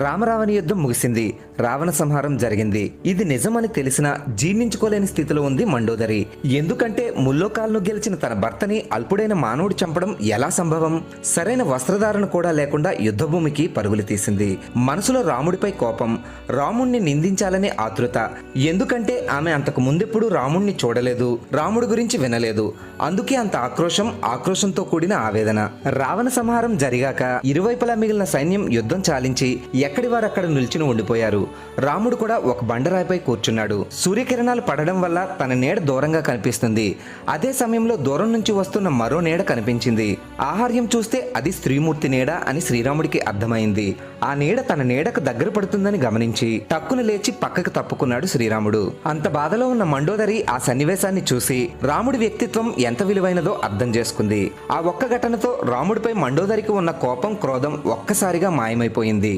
రామరావణ యుద్ధం ముగిసింది. రావణ సంహారం జరిగింది. ఇది నిజమని తెలిసినా జీర్ణించుకోలేని స్థితిలో ఉంది మండోదరి. ఎందుకంటే ముల్లోకాలను గెలిచిన తన భర్తని అల్పుడైన మానవుడు చంపడం ఎలా సంభవం? సరైన వస్త్రధారణ కూడా లేకుండా యుద్ధభూమికి పరుగులు తీసింది. మనసులో రాముడిపై కోపం, రాముణ్ణి నిందించాలనే ఆతృత. ఎందుకంటే ఆమె అంతకు ముందెప్పుడు రాముణ్ణి చూడలేదు, రాముడి గురించి వినలేదు. అందుకే అంత ఆక్రోశంతో కూడిన ఆవేదన. రావణ సంహారం జరిగాక ఇరువైపులా మిగిలిన సైన్యం యుద్ధం చాలించి ఎక్కడి వారక్కడ నిల్చుని ఉండిపోయారు. రాముడు కూడా ఒక బండరాయిపై కూర్చున్నాడు. సూర్యకిరణాలు పడడం వల్ల తన నీడ దూరంగా కనిపిస్తుంది. అదే సమయంలో దూరం నుంచి వస్తున్న మరో నీడ కనిపించింది. ఆహార్యం చూస్తే అది స్త్రీమూర్తి నీడ అని శ్రీరాముడికి అర్థమైంది. ఆ నీడ తన నీడకు దగ్గర పడుతుందని గమనించి టక్కున లేచి పక్కకు తప్పుకున్నాడు శ్రీరాముడు. అంత బాధలో ఉన్న మండోదరి ఆ సన్నివేశాన్ని చూసి రాముడి వ్యక్తిత్వం ఎంత విలువైనదో అర్థం చేసుకుంది. ఆ ఒక్క ఘటనతో రాముడిపై మండోదరికి ఉన్న కోపం, క్రోధం ఒక్కసారిగా మాయమైపోయింది.